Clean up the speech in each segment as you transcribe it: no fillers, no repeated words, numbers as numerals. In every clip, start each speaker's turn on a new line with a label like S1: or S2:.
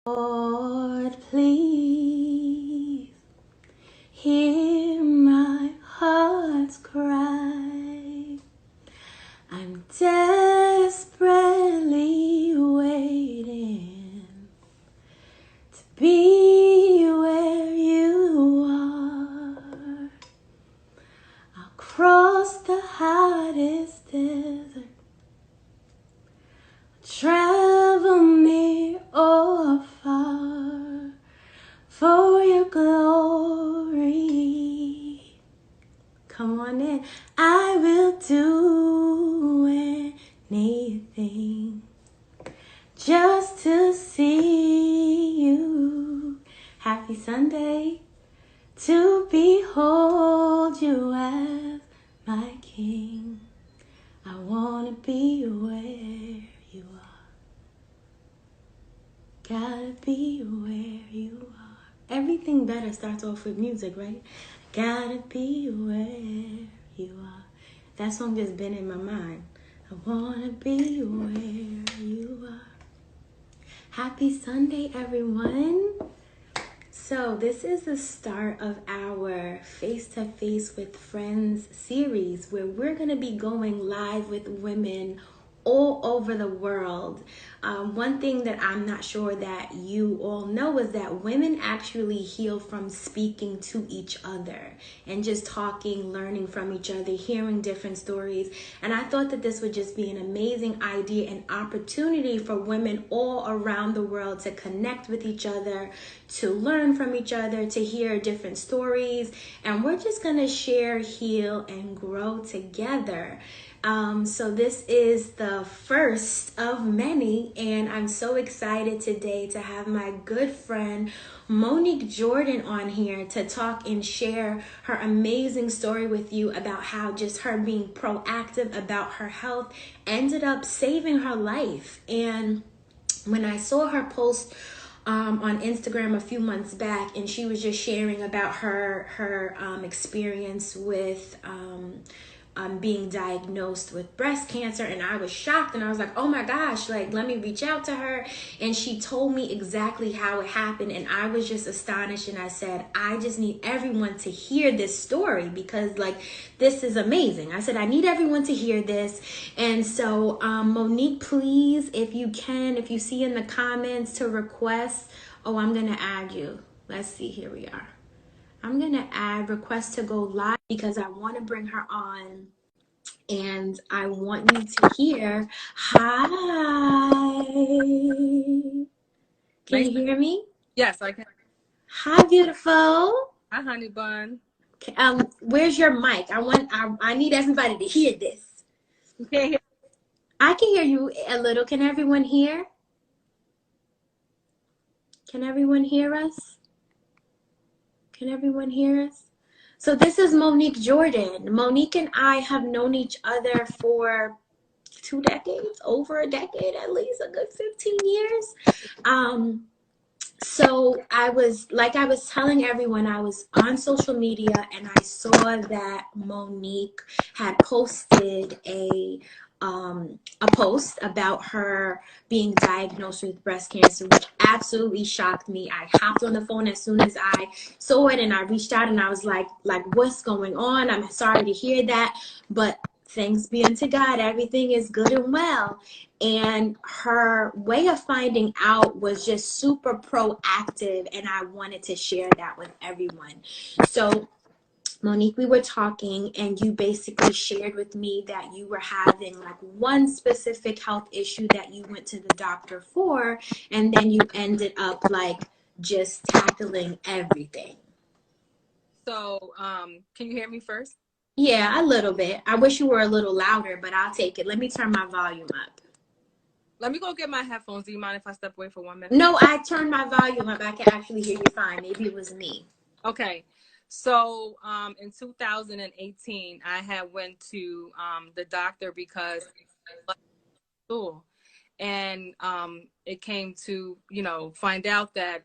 S1: Lord, please hear my heart's cry. I'm desperately waiting to be where you are. I'll cross the hottest desert, travel near or far for your glory. Come on in. I will do anything just to see you. Happy Sunday, to behold you as my King. I want to be where you are. Gotta be where you are. Everything better starts off with music, right? Gotta be where you are. That song just been in my mind. I wanna be where you are. Happy Sunday, everyone. So this is the start of our Face to Face with Friends series where we're going to be going live with women all over the world. One thing that I'm not sure that you all know is that women actually heal from speaking to each other and just talking, learning from each other, hearing different stories. And I thought that this would just be an amazing idea and opportunity for women all around the world to connect with each other, to learn from each other, to hear different stories. And we're just going to share, heal, and grow together. So this is the first of many, and I'm so excited today to have my good friend Monique Jordan on here to talk and share her amazing story with you about how just her being proactive about her health ended up saving her life. And when I saw her post on Instagram a few months back, and she was just sharing about her experience with being diagnosed with breast cancer, and I was shocked, and I was like, oh my gosh, like, let me reach out to her. And she told me exactly how it happened, and I was just astonished, and I said, I just need everyone to hear this story because, like, this is amazing. I said, I need everyone to hear this. And so Monique, please, if you can, if you see in the comments to request, oh, I'm gonna add you. Let's see, here we are. I'm going to add request to go live because I want to bring her on and I want you to hear. Hi. Can you hear me?
S2: Yes, I can.
S1: Hi, beautiful.
S2: Hi, honey bun.
S1: Where's your mic? I need everybody to hear this.
S2: You can't hear?
S1: I can hear you a little. Can everyone hear? Can everyone hear us? Can everyone hear us? So this is Monique Jordan. Monique and I have known each other for 2 decades, over a decade at least, a good 15 years. So I was telling everyone, I was on social media and I saw that Monique had posted a post about her being diagnosed with breast cancer, which absolutely shocked me. I hopped on the phone as soon as I saw it and I reached out and I was like, what's going on? I'm sorry to hear that, but thanks be unto God, everything is good and well. And her way of finding out was just super proactive, and I wanted to share that with everyone. So Monique, we were talking and you basically shared with me that you were having like one specific health issue that you went to the doctor for, and then you ended up like just tackling everything.
S2: So, can you hear me first?
S1: Yeah, a little bit. I wish you were a little louder, but I'll take it. Let me turn my volume up.
S2: Let me go get my headphones. Do you mind if I step away for 1 minute?
S1: No, I turned my volume up. I can actually hear you fine. Maybe it was me.
S2: Okay. So, in 2018, I had went to the doctor because school, and it came to find out that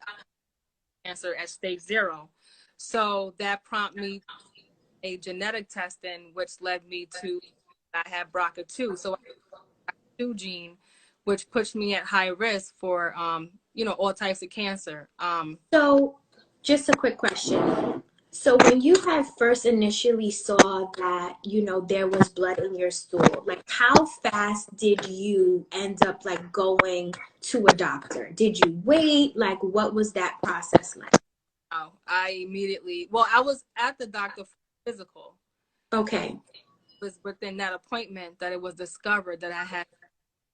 S2: cancer at stage 0. So that prompted me a genetic testing, which led me to I had BRCA2. So I had 2 gene, which pushed me at high risk for, you know, all types of cancer.
S1: So, just a quick question. So, when you had first initially saw that, there was blood in your stool, like how fast did you end up like going to a doctor? Did you wait? Like, what was that process like?
S2: Oh, well, I was at the doctor for physical, and
S1: Okay.
S2: it was within that appointment that it was discovered that I had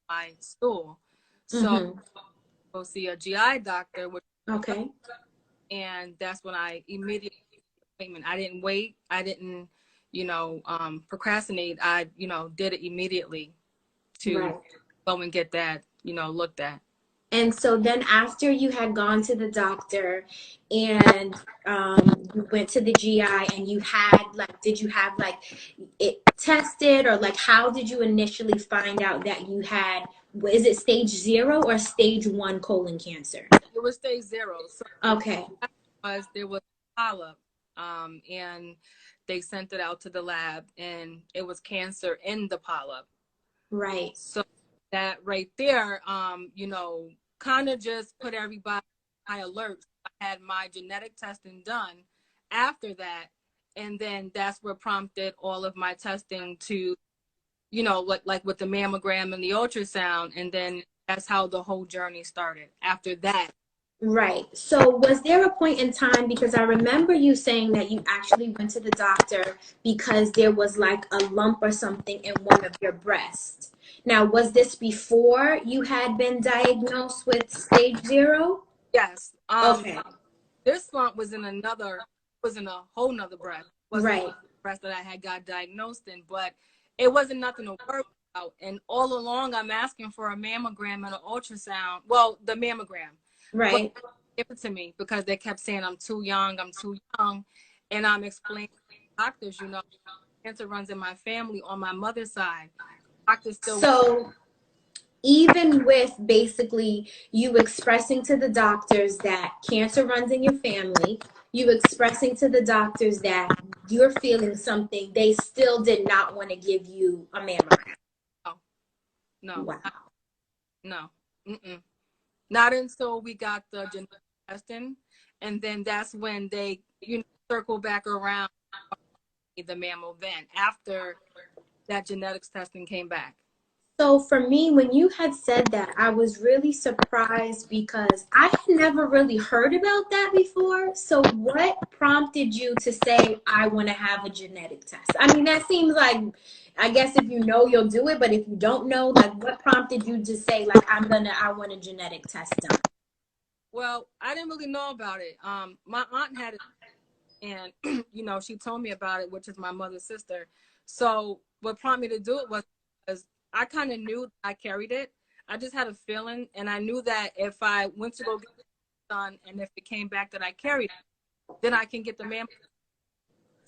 S2: my stool. So
S1: Mm-hmm.
S2: go see a GI doctor,
S1: Okay.
S2: and that's when I immediately appointment. I didn't wait. I didn't, procrastinate. I, did it immediately to
S1: Right.
S2: go and get that, looked at.
S1: And so then after you had gone to the doctor and you went to the GI and you had like, did you have like it tested or like how did you initially find out that you had, is it stage 0 or stage 1 colon cancer?
S2: It was stage 0. So
S1: Okay.
S2: there was a polyp, and they sent it out to the lab, and it was cancer in the polyp.
S1: Right.
S2: So that right there, kind of just put everybody on high alert. I had my genetic testing done after that, and then that's what prompted all of my testing to, like with the mammogram and the ultrasound, and then that's how the whole journey started. After that,
S1: Right. So was there a point in time, because I remember you saying that you actually went to the doctor because there was like a lump or something in one of your breasts. Now, was this before you had been diagnosed with stage 0?
S2: yes,
S1: Okay.
S2: this lump was in a whole nother breast. It wasn't
S1: Right.
S2: the breast that I had got diagnosed in, but it wasn't nothing to worry about. And all along, I'm asking for a mammogram and an ultrasound. Well, the mammogram, but
S1: Right.
S2: give it to me because they kept saying I'm too young, and I'm explaining to doctors, cancer runs in my family on my mother's side. Doctors still,
S1: So even with basically you expressing to the doctors that cancer runs in your family, you expressing to the doctors that you're feeling something, they still did not want to give you a mammogram.
S2: no, no,
S1: Wow.
S2: no, mm-mm. Not until we got the genetic testing, and then that's when they, circle back around the mammal then after that genetics testing came back.
S1: So for me, when you had said that, I was really surprised because I had never really heard about that before. So what prompted you to say, I want to have a genetic test? I mean, that seems like, I guess if you know, you'll do it. But if you don't know, like what prompted you to say, like, I want a genetic test done?
S2: Well, I didn't really know about it. My aunt had it, and she told me about it, which is my mother's sister. So what prompted me to do it was because I kind of knew I carried it. I just had a feeling, and I knew that if I went to go get it done, and if it came back that I carried it, then I can get the mammal.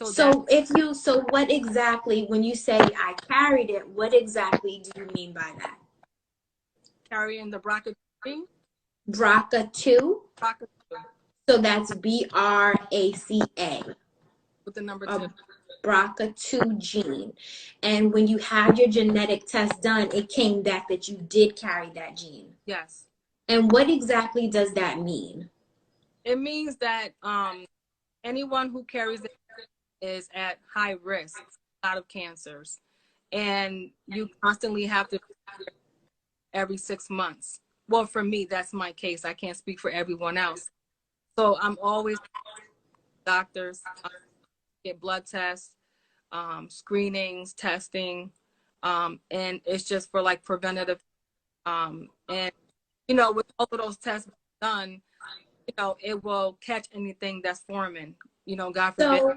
S2: So that
S1: So what exactly, when you say I carried it, what exactly do you mean by that?
S2: carrying the BRCA gene,
S1: BRCA2.
S2: BRCA2
S1: So that's BRACA,
S2: with the number
S1: a
S2: two.
S1: BRCA2 gene. And when you had your genetic test done, it came back that you did carry that gene.
S2: Yes.
S1: And what exactly does that mean?
S2: It means that anyone who carries it is at high risk for a lot of cancers. And you constantly have to every 6 months. Well, for me, that's my case. I can't speak for everyone else. So I'm always doctors, get blood tests, screenings, testing, and it's just for like preventative. And with all of those tests done, it will catch anything that's forming. God forbid.
S1: So,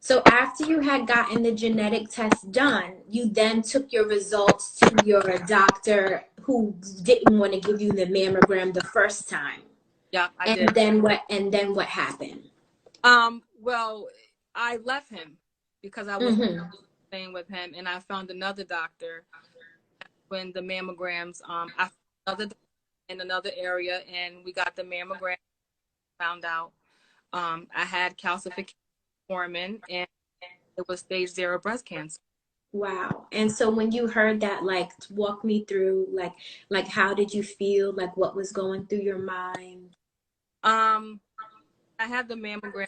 S1: so after you had gotten the genetic test done, you then took your results to your doctor who didn't want to give you the mammogram the first time.
S2: Yeah, I
S1: And
S2: did.
S1: then what? And then what happened?
S2: Well, I left him because I was
S1: Mm-hmm.
S2: staying with him, and I found another doctor when the mammograms. I found another doctor in another area, and we got the mammogram. Found out I had calcification forming, and it was stage 0 breast cancer.
S1: Wow. And so when you heard that, like, walk me through, like how did you feel? Like, what was going through your mind?
S2: Um, I had the mammogram,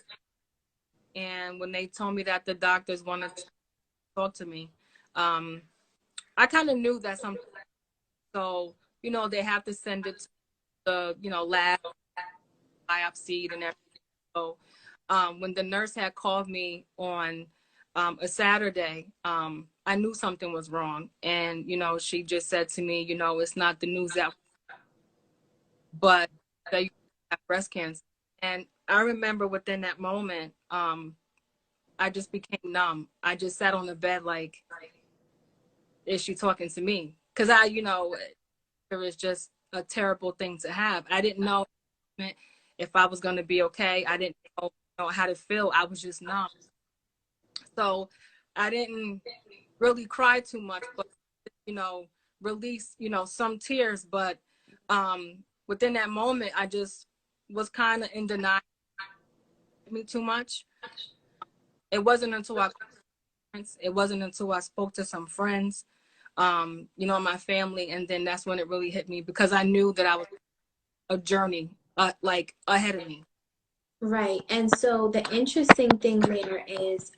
S2: and when they told me that the doctors wanted to talk to me, um, I kind of knew that something. So they have to send it to the lab, biopsied and everything. So when the nurse had called me on a Saturday, I knew something was wrong, and she just said to me, it's not the news that, but that you have breast cancer. And I remember within that moment, I just became numb. I just sat on the bed like, is she talking to me? Because it was just a terrible thing to have. I didn't know if I was going to be okay. I didn't know how to feel. I was just numb. So I didn't really cry too much, but release some tears. But within that moment, I just was kind of in denial. Me too much. It wasn't until I spoke to some friends, my family, and then that's when it really hit me, because I knew that I was a journey like ahead of me.
S1: Right. And so the interesting thing there is